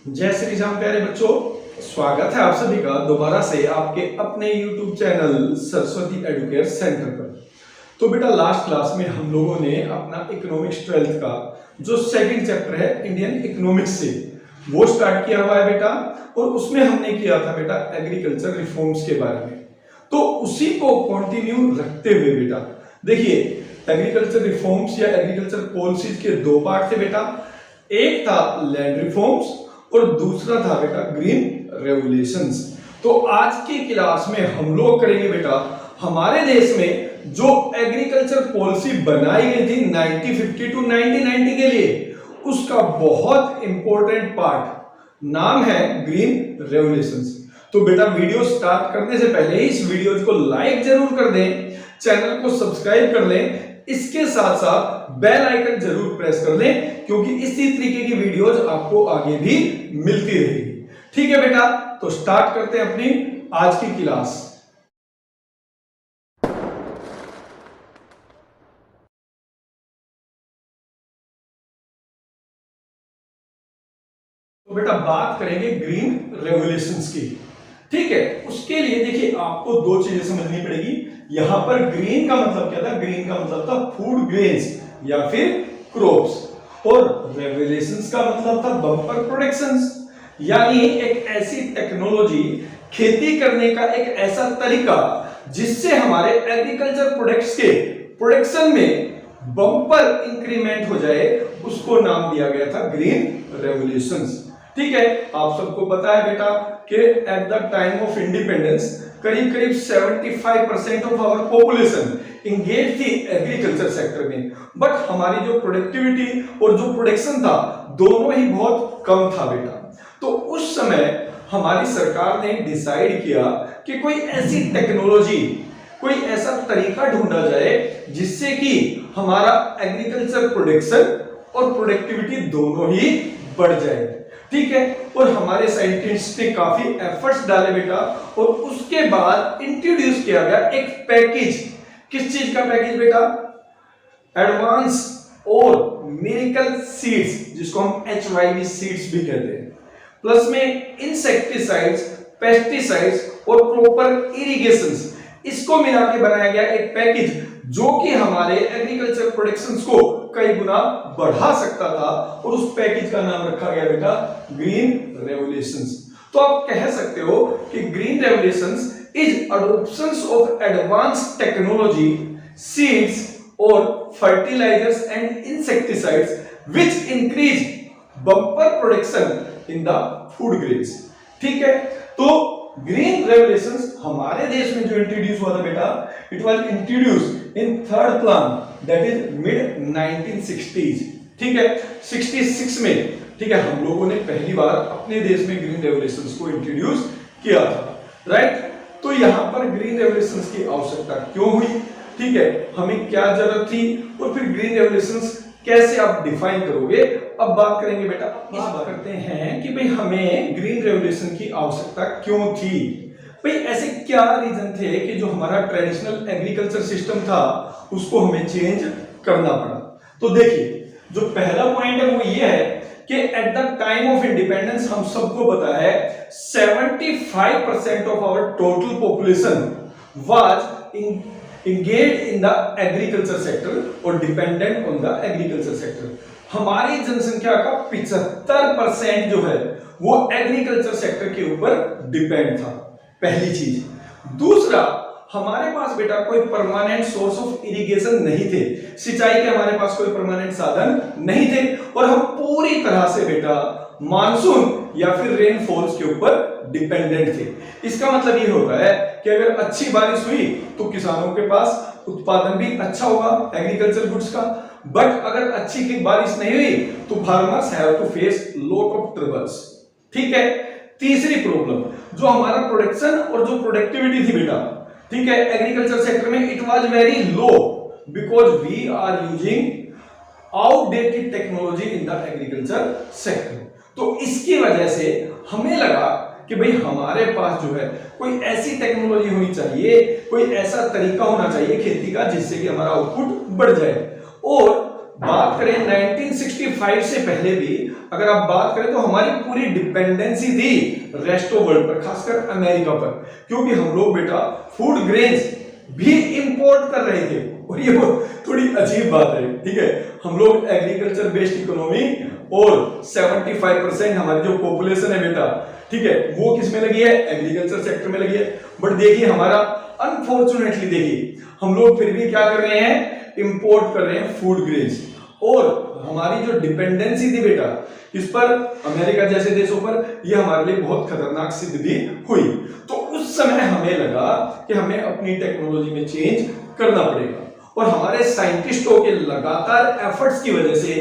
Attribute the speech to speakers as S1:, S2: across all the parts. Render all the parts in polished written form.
S1: जय श्री राम प्यारे बच्चों, स्वागत है आप सभी का दोबारा से आपके अपने YouTube channel Saraswati Educare centre पर। तो बेटा लास्ट क्लास में हम लोगों ने अपना इकोनॉमिक्स 12th का जो सेकंड चैप्टर है इंडियन इकोनॉमिक्स से वो स्टार्ट किया हुआ है बेटा, और उसमें हमने किया था बेटा एग्रीकल्चर रिफॉर्म्स के बारे में। तो उसी को कंटिन्यू रखते हुए बेटा देखिए एग्रीकल्चर रिफॉर्म्स या एग्रीकल्चर पॉलिसीज के दो पार्ट थे बेटा, एक था लैंड रिफॉर्म्स और दूसरा था बेटा ग्रीन रेवोल्यूशंस। तो आज की क्लास में हम लोग करेंगे बेटा हमारे देश में जो एग्रीकल्चर पॉलिसी बनाई गई थी 1950 टू 1990 के लिए, उसका बहुत इंपॉर्टेंट पार्ट नाम है ग्रीन रेवोल्यूशंस। तो बेटा वीडियो स्टार्ट करने से पहले इस वीडियो को लाइक जरूर कर दें, चैनल को सब्सक्राइब कर लें, इसके साथ साथ बेल आइकन जरूर प्रेस कर लें क्योंकि इसी तरीके की वीडियोज आपको आगे भी मिलती रहेगी। ठीक है बेटा, तो स्टार्ट करते हैं अपनी आज की क्लास। तो बेटा बात करेंगे ग्रीन रेवोल्यूशंस की। ठीक है, उसके लिए देखिए आपको दो चीजें समझनी पड़ेगी। यहां पर ग्रीन का मतलब क्या था? ग्रीन का मतलब था फूड ग्रेन्स या फिर क्रॉप्स, और रेवोल्यूशंस का मतलब था बम्पर प्रोडक्शंस, यानी एक ऐसी टेक्नोलॉजी, खेती करने का एक ऐसा तरीका जिससे हमारे एग्रीकल्चर प्रोडक्ट्स के प्रोडक्शन में बम्पर इंक्रीमेंट हो जाए, उसको नाम दिया गया था ग्रीन रेवोल्यूशंस। ठीक है, आप सबको पता है बेटा कि at the time of independence करीब करीब 75% ऑफ आवर पॉपुलेशन इंगेज थी एग्रीकल्चर सेक्टर में, बट हमारी जो प्रोडक्टिविटी और जो प्रोडक्शन था दोनों ही बहुत कम था बेटा। तो उस समय हमारी सरकार ने डिसाइड किया कि कोई ऐसी टेक्नोलॉजी, कोई ऐसा तरीका ढूंढा जाए जिससे कि हमारा एग्रीकल्चर प्रोडक्शन और प्रोडक्टिविटी दोनों ही बढ़ जाए। ठीक है, और हमारे साइंटिस्ट ने काफी एफर्ट्स डाले बेटा, और उसके बाद इंट्रोड्यूस किया गया एक पैकेज। किस चीज का पैकेज बेटा? एडवांस और मिरेकल सीड्स, जिसको हम HYV सीड्स भी कहते हैं, प्लस में इंसेक्टिसाइड्स, पेस्टिसाइड्स और प्रॉपर इरिगेशंस, इसको मिला के बनाया गया एक पैकेज जो कि हमारे एग्रीकल्चर प्रोडक्शंस को कई गुना बढ़ा सकता था, और उस पैकेज का नाम रखा गया बेटा ग्रीन रेवोल्यूशंस। तो आप कह सकते हो कि green revolutions is adoptions of advance technology, seeds और fertilisers and insecticides which increase bumper production in the food grains. ठीक है, तो ग्रीन रेवोल्यूशंस हमारे देश में जो इंट्रोड्यूस हुआ था बेटा, it was introduced in third plan, that is mid 1960s। ठीक है, 66 में, ठीक है, हम लोगों ने पहली बार अपने देश में ग्रीन रेवोल्यूशंस को इंट्रोड्यूस किया था, राइट। तो यहां पर ग्रीन रेवोल्यूशंस की आवश्यकता क्यों हुई? ठीक है, हमें क्या जरूरत थी, और फिर ग्रीन रेवोल्यूशंस कैसे आप डिफाइन करोगे? अब बात करेंगे बेटा, बात करते हैं कि भाई हमें ग्रीन रेवोल्यूशन की आवश्यकता क्यों थी। भाई ऐसे क्या रीजन थे कि जो हमारा ट्रेडिशनल एग्रीकल्चर सिस्टम था उसको हमें चेंज करना पड़ा। तो देखिए जो पहला पॉइंट है वो ये है कि at the time of independence हम सबको पता है 75% of our total population was engaged in the agriculture sector और dependent on the agriculture sector। हमारी जनसंख्या का 75% जो है वो एग्रीकल्चर सेक्टर के ऊपर डिपेंड था, पहली चीज। दूसरा, हमारे पास बेटा कोई परमानेंट सोर्स ऑफ इरिगेशन नहीं थे, सिंचाई के हमारे पास कोई परमानेंट साधन नहीं थे, और हम पूरी तरह से बेटा मानसून या फिर रेनफॉल्स के ऊपर डिपेंडेंट थे। इसका मतलब ये होता है कि अगर अच्छी बारिश हुई तो किसानों के पास उत्पादन भी अच्छा होगा एग्रीकल्चर गुड्स का, बट अगर अच्छी की बारिश नहीं हुई तो farmers have to face lot of troubles. ठीक है, तीसरी प्रॉब्लम जो हमारा प्रोडक्शन और जो प्रोडक्टिविटी थी बेटा, ठीक है, एग्रीकल्चर सेक्टर में it was very low because we are using outdated technology in the agriculture sector. तो इसकी वजह से हमें लगा कि भाई हमारे पास जो है कोई ऐसी टेक्नोलॉजी होनी चाहिए, कोई ऐसा तरीका होना चाहिए खेती का जिससे कि हमारा आउटपुट बढ़ जाए। और बात करें 1965 से पहले भी अगर आप बात करें तो हमारी पूरी डिपेंडेंसी थी रेस्ट ऑफ वर्ल्ड पर, खासकर अमेरिका पर, क्योंकि हम लोग बेटा फूड ग्रेन्स भी इंपोर्ट कर रहे थे। और ये थोड़ी अजीब बात है, ठीक है, हम लोग एग्रीकल्चर बेस्ड इकोनॉमी और 75% हमारी जो पॉपुलेशन है बेटा, ठीक है, वो किस में लगी है, एग्रीकल्चर सेक्टर में लगी है। बट देखिए हमारा अनफॉर्चुनेटली देखिए हम लोग फिर भी क्या कर रहे हैं, इंपोर्ट कर रहे हैं फूड ग्रेन्स। और हमारी जो डिपेंडेंसी थी बेटा इस पर, अमेरिका जैसे देशों पर, ये हमारे लिए बहुत खतरनाक सिद्ध भी हुई। तो उस समय हमें लगा कि हमें अपनी टेक्नोलॉजी में चेंज करना पड़ेगा, और हमारे साइंटिस्टों के लगातार एफर्ट्स की वजह से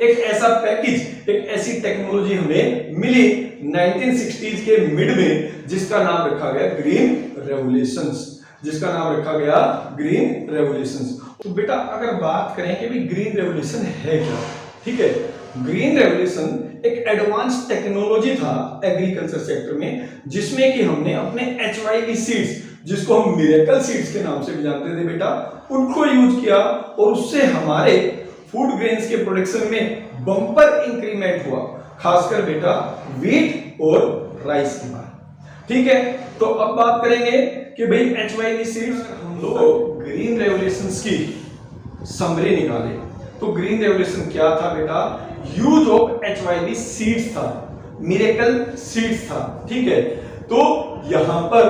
S1: एक ऐसा पैकेज, एक ऐसी टेक्नोलॉजी हमें मिली 1960s के मिड में, जिसका नाम रखा गया ग्रीन रेवोल्यूशंस, जिसका नाम रखा गया ग्रीन रेवोल्यूशंस। तो बेटा अगर बात करें कि भी ग्रीन रेवोल्यूशन है क्या, ठीक है, ग्रीन रेवोल्यूशन एक एडवांस टेक्नोलॉजी था एग्रीकल्चर सेक्टर में, जिसमें कि हमने अपने HYV सीड्स, जिसको हम मिरेकल सीड्स के नाम से भी जानते थे बेटा, उनको यूज किया, और उससे हमारे फूड ग्रेन्स के प्रोडक्शन में बम्पर इंक्रीमेंट हुआ, खासकर बेटा व्हीट और राइस की बात, ठीक है। तो अब बात करेंगे कि भाई HYV सीड्स, हम लोग ग्रीन रेवोल्यूशंस की समरी निकाले तो ग्रीन रेवोल्यूशन क्या था बेटा, यूज ऑफ HYV सीड्स था, मिरेकल सीड्स था, ठीक है। तो यहां पर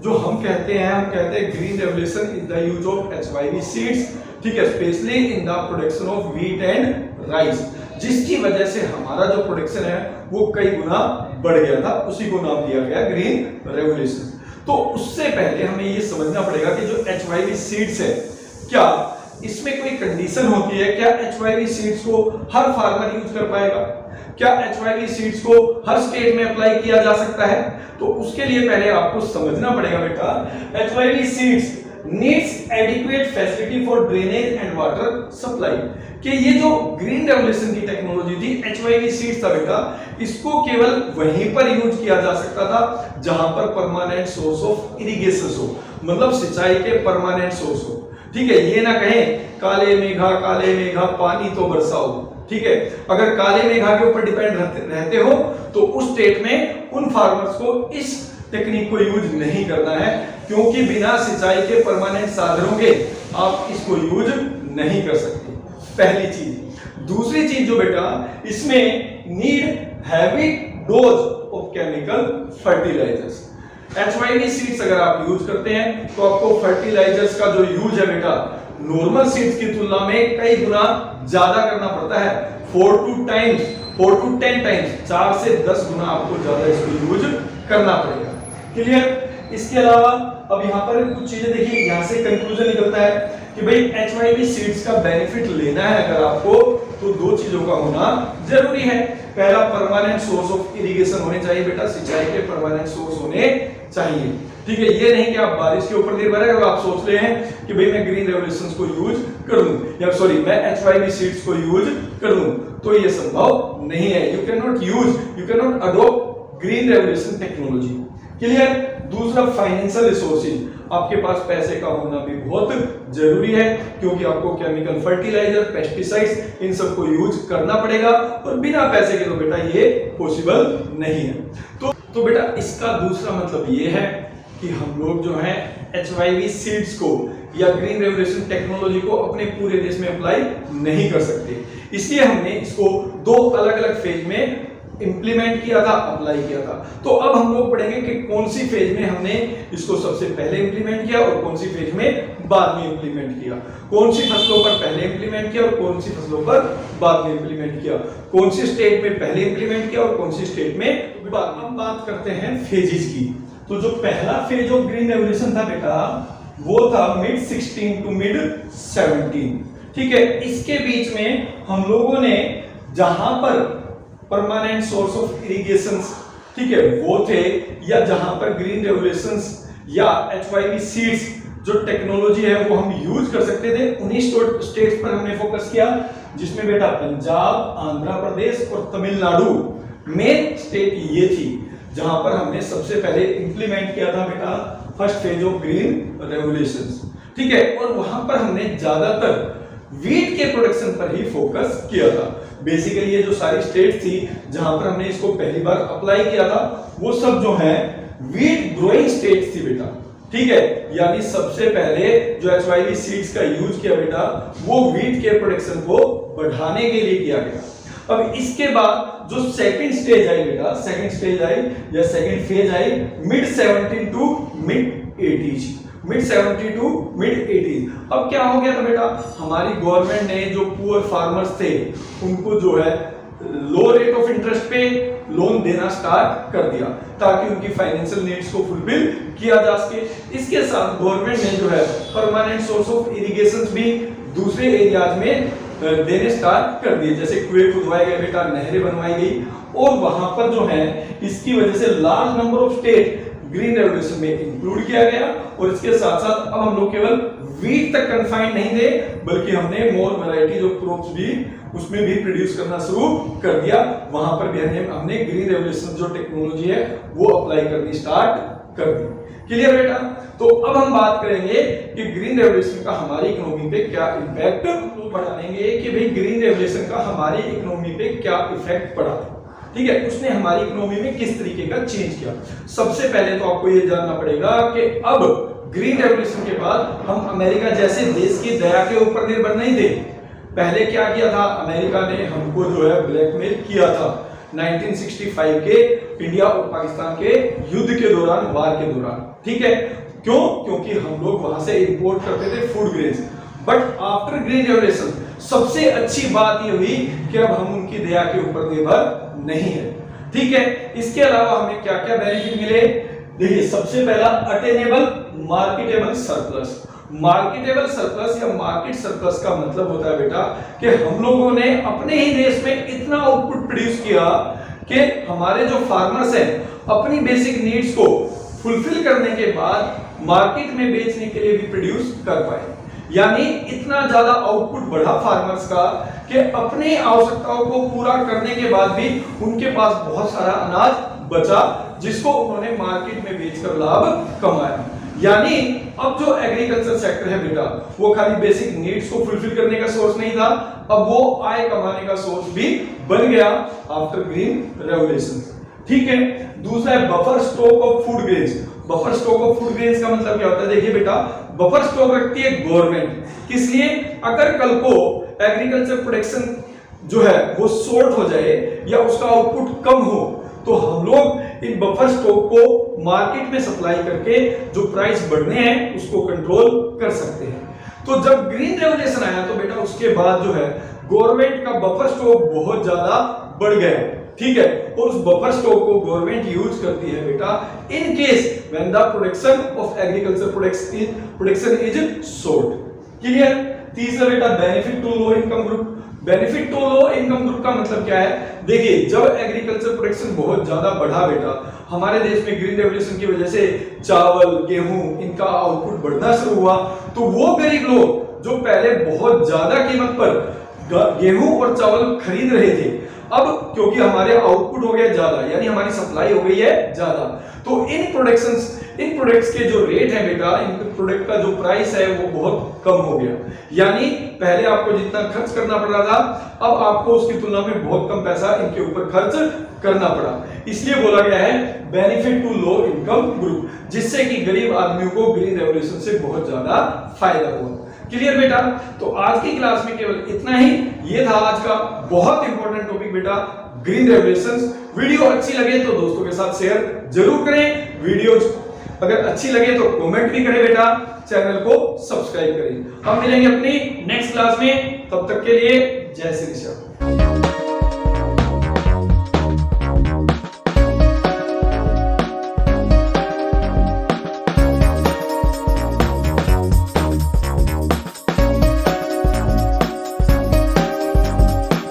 S1: जो हम कहते हैं green revolution is the use of HYV seeds, ठीक है, specially in the production of wheat and rice, जिसकी वजह से हमारा जो प्रोडक्शन है वो कई गुना बढ़ गया था, उसी को नाम दिया गया ग्रीन रेवोल्यूशन। तो उससे पहले हमें ये समझना पड़ेगा कि जो HYV सीड्स है, क्या इसमें कोई कंडीशन होती है, क्या HYV सीड्स को हर फार्मर यूज कर पाएगा, क्या HYV सीड्स को हर स्टेट में अप्लाई किया जा सकता है? तो उसके लिए पहले आपको समझना पड़ेगा बेटा, HYV seeds needs adequate facility for drainage and water supply, कि ये जो ग्रीन रेवोल्यूशन की टेक्नोलॉजी थी, HYV सीड्स था बेटा, इसको केवल वहीं पर यूज किया जा सकता था जहां पर परमानेंट सोर्स ऑफ इरिगेशन हो, मतलब सिंचाई के परमानेंट सोर्स हो, ठीक है। ये ना कहें काले मेघा पानी तो बरसाओ, ठीक है, अगर काले मेघा के ऊपर डिपेंड रहते हो तो उस स्टेट में उन फार्मर्स को इस टेक्निक को यूज नहीं करना है, क्योंकि बिना सिंचाई के परमानेंट साधनों के आप इसको यूज नहीं कर सकते, पहली चीज। दूसरी चीज जो बेटा, इसमें need heavy dose of chemical fertilisers. HYV seeds अगर आप यूज करते हैं तो आपको फर्टिलाइजर्स का जो यूज है बेटा, नॉर्मल सीड्स की तुलना में कई गुना ज्यादा करना पड़ता है, 4 to 10 टाइम्स, 4 से 10 गुना आपको ज्यादा इसको यूज करना पड़ेगा। क्लियर? इसके अलावा अब यहाँ पर कुछ चीजें देखिए, यहाँ से कंक्लूजन निकलता है कि भाई HYV सीड्स का बेनिफिट लेना है अगर आपको, तो दो चीजों का होना जरूरी है। पहला, परमानेंट सोर्स ऑफ इरिगेशन होने चाहिए बेटा, सिंचाई के परमानेंट सोर्स होने चाहिए, ठीक है। ये नहीं कि आप बारिश के ऊपर निर्भर है और आप सोच रहे हैं कि भाई मैं ग्रीन रेवोल्यूशंस को यूज कर लूं, या सॉरी मैं HYV सीड्स को यूज कर लूं, तो ये संभव नहीं है। You can not adopt green revolution technology. Clear? दूसरा, फाइनेंशियल रिसोर्सेज, आपके पास पैसे का होना भी बहुत जरूरी है, क्योंकि आपको केमिकल फर्टिलाइजर, पेस्टिसाइड्स, इन सब को यूज करना पड़ेगा, और बिना पैसे के तो बेटा ये पॉसिबल नहीं है। तो बेटा इसका दूसरा मतलब ये है कि हम लोग जो है HYV सीड्स को या ग्रीन रेवोल्यूशन टेक्नोलॉजी को अपने पूरे देश में अप्लाई नहीं कर सकते, इसलिए हमने इसको दो अलग अलग फेज में इंप्लीमेंट किया था, अप्लाई किया था। तो अब हम लोग पढ़ेंगे कि कौन सी फेज में हमने इसको सबसे पहले इंप्लीमेंट किया और कौन सी फेज में बाद में इंप्लीमेंट किया, कौन सी फसलों पर पहले इंप्लीमेंट किया और कौन सी फसलों पर बाद में इंप्लीमेंट किया, कौन सी स्टेट में पहले इंप्लीमेंट किया और कौन सी स्टेट में बाद में। बात करते हैं फेजेस की। तो जो पहला फेज ऑफ ग्रीन रेवोल्यूशन था बेटा, वो था मिड 16 टू मिड 17, ठीक है। इसके बीच में हम लोगों ने जहां पर परमानेंट सोर्स ऑफ इरिगेशन, ठीक है, वो थे, या जहां पर ग्रीन रेवोल्यूशंस या HYV सीड्स जो टेक्नोलॉजी है वो हम यूज कर सकते थे, उन्हीं स्टेट्स पर हमने फोकस किया, जिसमें बेटा पंजाब, आंध्र प्रदेश और तमिलनाडु मेन स्टेट ये थी, जहां पर हमने सबसे पहले इंप्लीमेंट किया था बेटा first phase of green revolutions, ठीक है। और वहां पर हमने ज्यादातर वीट के प्रोडक्शन पर ही फोकस किया था। बेसिकली ये जो सारी स्टेट थी जहां पर हमने इसको पहली बार अप्लाई किया था वो सब जो है वीट ग्रोइंग स्टेट थी बेटा, ठीक है। यानी सबसे पहले जो HYV सीड्स का यूज किया बेटा वो वीट के प्रोडक्शन को बढ़ाने के लिए किया गया। अब इसके बाद जो सेकंड स्टेज आई बेटा, सेकंड स्टेज आई या सेकंड फेज आई mid 70 to mid 80s, mid 70 to mid 80s। अब क्या हो गया था बेटा, हमारी गवर्नमेंट ने जो पुअर फार्मर्स थे उनको जो है लो रेट ऑफ इंटरेस्ट पे लोन देना स्टार्ट कर दिया ताकि उनकी फाइनेंशियल नीड्स को फुलफिल किया जा सके। इसके साथ गवर्नमेंट ने जो है परमानेंट सोर्स ऑफ इरिगेशन भी दूसरे एरियाज में देने स्टार्ट कर दिए, जैसे कुएं खुदवाए गए बेटा, नहरें बनवाई गई और वहां पर जो है इसकी वजह से large number of state green revolution में इंक्लूड किया गया। और इसके साथ साथ अब हम लोग केवल वीट तक कन्फाइंड नहीं थे बल्कि हमने मोर वैरायटीज ऑफ क्रॉप्स भी उसमें भी प्रोड्यूस करना शुरू कर दिया। वहां पर भी हमने ग्रीन रेवोल्यूशन जो टेक्नोलॉजी है वो अप्लाई करनी स्टार्ट कर दी। क्लियर बेटा? तो अब हम बात करेंगे कि ग्रीन रेवोल्यूशन का हमारी इकोनॉमी पे क्या इंपैक्ट पड़ेंगे कि भाई ग्रीन रेवोल्यूशन का हमारी इकोनॉमी पे क्या इफेक्ट पड़ा, ठीक है, उसने हमारी इकोनॉमी में किस तरीके का चेंज किया। सबसे पहले तो आपको ये जानना पड़ेगा कि अब ग्रीन रेवोल्यूशन के बाद हम अमेरिका जैसे देश की दया के ऊपर निर्भर नहीं थे। पहले क्या किया था, अमेरिका ने हमको जो है ब्लैकमेल किया था 1965 के इंडिया और पाकिस्तान के युद्ध के दौरान, वार के दौरान, ठीक है। क्यों? क्योंकि हम लोग वहां से इंपोर्ट करते थे food grains. But after green revolution सबसे अच्छी बात ये हुई कि अब हम उनकी दया के ऊपर निर्भर नहीं है, ठीक है। इसके अलावा हमें क्या क्या बेनिफिट मिले, देखिए सबसे पहला attainable marketable surplus. Marketable surplus या मार्केट सरप्लस का मतलब होता है बेटा कि हम लोगों ने अपने ही देश में इतना आउटपुट प्रोड्यूस किया कि हमारे जो फार्मर्स हैं अपनी बेसिक नीड्स को फुलफिल करने के बाद मार्केट में बेचने के लिए भी प्रोड्यूस कर पाए। यानी इतना ज्यादा आउटपुट बढ़ा फार्मर्स का कि अपनी आवश्यकताओं को पूरा करने के बाद भी उनके पास बहुत सारा अनाज बचा जिसको उन्होंने मार्केट में बेचकर लाभ कमाया। यानी अब जो एग्रीकल्चर सेक्टर है बेटा वो खाली बेसिक नीड्स को फुलफिल करने का सोर्स नहीं था, अब वो आय कमाने का सोर्स भी बन गया आफ्टर ग्रीन रेवोल्यूशन, ठीक है। दूसरा है buffer stock of food grains. Buffer stock of food grains का मतलब क्या होता है, देखिए बेटा बफर स्टॉक रखती है गवर्नमेंट, किस लिए, अगर कल को एग्रीकल्चर प्रोडक्शन जो है वो शॉर्ट हो जाए या उसका आउटपुट कम हो तो हम लोग इन बफर स्टॉक को मार्केट में सप्लाई करके जो प्राइस बढ़ने हैं उसको कंट्रोल कर सकते हैं। तो जब ग्रीन रेवोल्यूशन आया तो बेटा उसके बाद जो है गवर्नमेंट का बफर स्टॉक बहुत ज्यादा बढ़ गया, ठीक है। और उस बफर स्टॉक को गवर्नमेंट यूज करती है बेटा in case when the production of agriculture production is short. Clear? तीसरा बेटा benefit to low income group. Benefit to low income group का मतलब क्या है, देखिए जब एग्रीकल्चर प्रोडक्शन बहुत ज्यादा बढ़ा बेटा हमारे देश में ग्रीन रेवोल्यूशन की वजह से चावल गेहूं इनका आउटपुट बढ़ना शुरू हुआ, तो वो गरीब लोग जो पहले बहुत ज्यादा कीमत पर गेहूं और चावल खरीद रहे थे अब क्योंकि हमारे आउटपुट हो गया ज्यादा यानी हमारी सप्लाई हो गई है ज्यादा, तो इन प्रोडक्ट्स के जो रेट है बेटा इन प्रोडक्ट का जो प्राइस है वो बहुत कम हो गया। यानी पहले आपको जितना खर्च करना पड़ रहा था अब आपको उसकी तुलना में बहुत कम पैसा इनके ऊपर खर्च करना पड़ा। इसलिए बोला गया है benefit to low income group, जिससे कि गरीब आदमियों को ग्रीन रेवोल्यूशन से बहुत ज्यादा फायदा हुआ। क्लियर बेटा? तो आज की क्लास में केवल इतना ही। ये था आज का बहुत इंपॉर्टेंट टॉपिक बेटा ग्रीन रेवोल्यूशन। वीडियो अच्छी लगे तो दोस्तों के साथ शेयर जरूर करें। वीडियो अगर अच्छी लगे तो कमेंट भी करें बेटा, चैनल को सब्सक्राइब करें। हम मिलेंगे अपनी नेक्स्ट क्लास में, तब तक के लिए जय श्री कृष्ण।